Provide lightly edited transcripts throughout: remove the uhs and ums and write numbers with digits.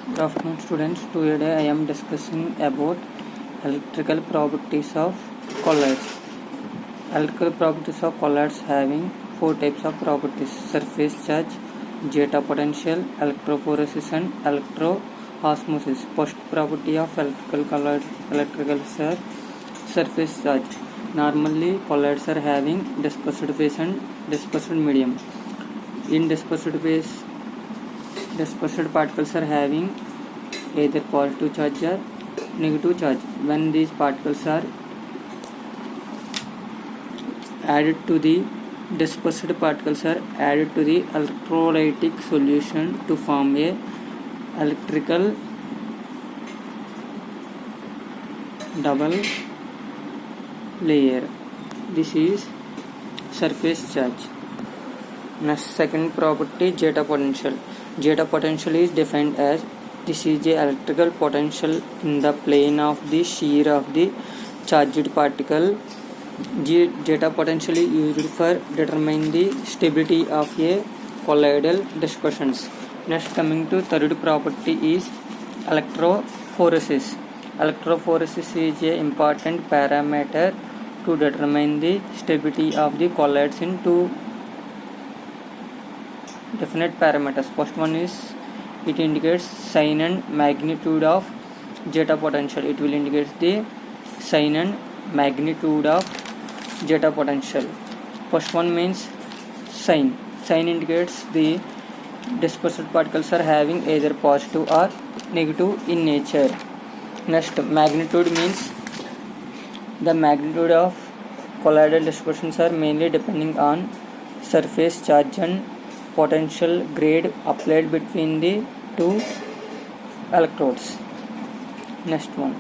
Good afternoon students. Today I am discussing about electrical properties of colloids. Electrical properties of colloids having four types of properties: surface charge, zeta potential, electrophoresis and electroosmosis. First property of electrical colloids are surface charge. Normally colloids are having dispersed phase and dispersed medium. In dispersed phase, dispersed particles are having either positive charge or negative charge. When these particles are added to the dispersed particles are added to the electrolytic solution to form a electrical double layer. This is surface charge. Next, second property, zeta potential. Zeta potential is defined as this is the electrical potential in the plane of the shear of the charged particle. Zeta potential is used for determining the stability of a colloidal dispersions. Next, coming to third property is electrophoresis. Electrophoresis is an important parameter to determine the stability of the colloids in two definite parameters. First one is it indicates sign and magnitude of zeta potential. It will indicate the sign and magnitude of zeta potential. First one means sign. Sign indicates the dispersed particles are having either positive or negative in nature. Next, magnitude means the magnitude of colloidal dispersions are mainly depending on surface charge and potential grade applied between the two electrodes. Next one,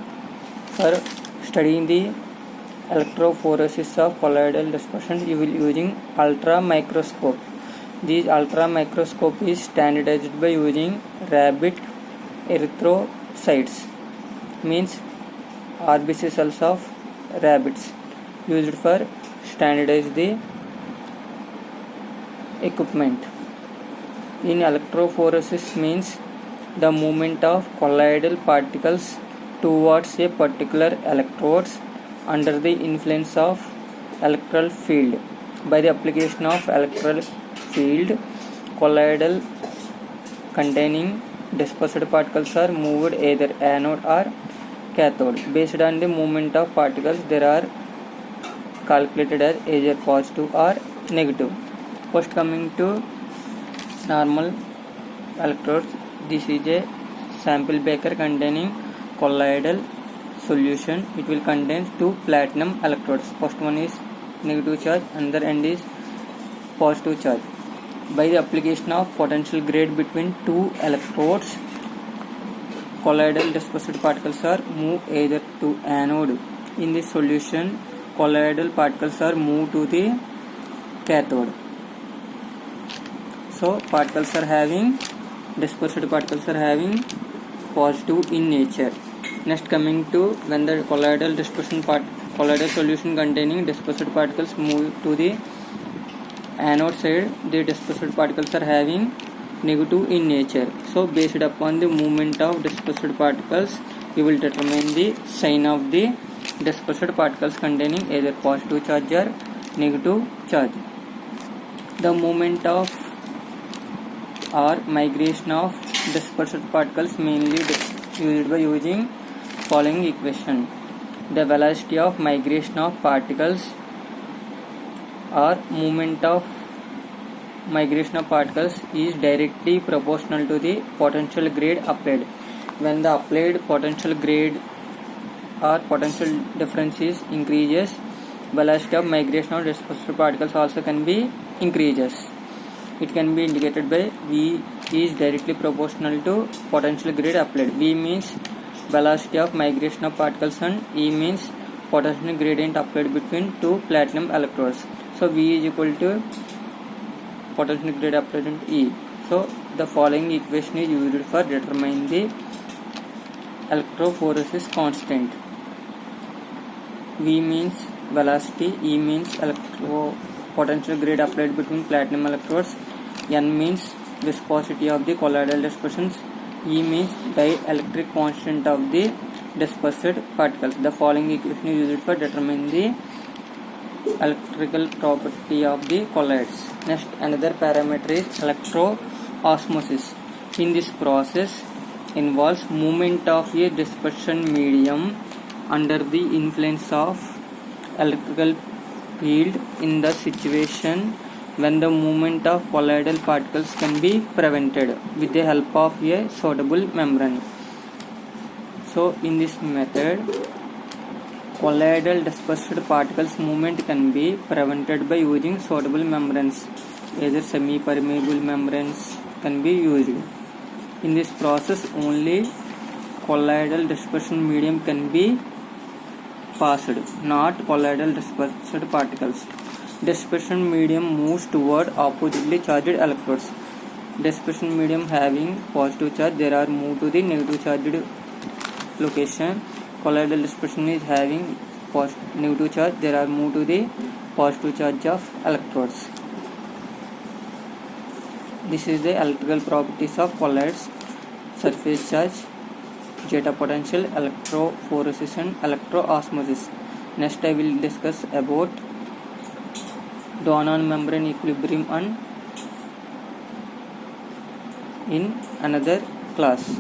for studying the electrophoresis of colloidal dispersion, you will using ultra microscope. This ultra microscope is standardized by using rabbit erythrocytes, means RBC cells of rabbits, used for standardize the equipment. In electrophoresis means the movement of colloidal particles towards a particular electrodes under the influence of electrical field. By the application of electrical field, colloidal containing dispersed particles are moved either anode or cathode. Based on the movement of particles, there are calculated as either positive or negative. First, coming to normal electrodes, this is a sample beaker containing colloidal solution. It will contain two platinum electrodes. First one is negative charge, another end is positive charge. By the application of potential grade between two electrodes, colloidal dispersed particles are moved either to anode. In this solution, colloidal particles are moved to the cathode. So particles are having dispersed particles are having positive in nature. Next, coming to when the colloidal solution containing dispersed particles move to the anode side, the dispersed particles are having negative in nature. So based upon the movement of dispersed particles, you will determine the sign of the dispersed particles containing either positive charge or negative charge. The movement of or migration of dispersed particles mainly used by using following equation. The velocity of migration of particles or movement of migration of particles is directly proportional to the potential grade applied. When the applied potential grade or potential difference is increases, velocity of migration of dispersed particles also can be increases. It can be indicated by V is directly proportional to potential grade applied. V means velocity of migration of particles and E means potential gradient applied between two platinum electrodes. So V is equal to potential gradient applied in E. So the following equation is used for determining the electrophoresis constant. V means velocity, E means potential grade applied between platinum electrodes, N means viscosity of the colloidal dispersions, E means dielectric constant of the dispersed particles. The following equation is used for determining the electrical property of the colloids. Next, another parameter is electroosmosis. In this process involves movement of a dispersion medium under the influence of electrical field in the situation when the movement of colloidal particles can be prevented with the help of a suitable membrane. So in this method, colloidal dispersed particles movement can be prevented by using suitable membranes. Either semi-permeable membranes can be used. In this process, only colloidal dispersion medium can be passed, not colloidal dispersed particles. Dispersion medium moves toward oppositely charged electrodes. Dispersion medium having positive charge, there are moved to the negative charged location. Colloidal dispersion is having negative charge, there are moved to the positive charge of electrodes. This is the electrical properties of colloids: surface charge, zeta potential, electrophoresis and electroosmosis. Next I will discuss about Donan membrane equilibrium and in another class.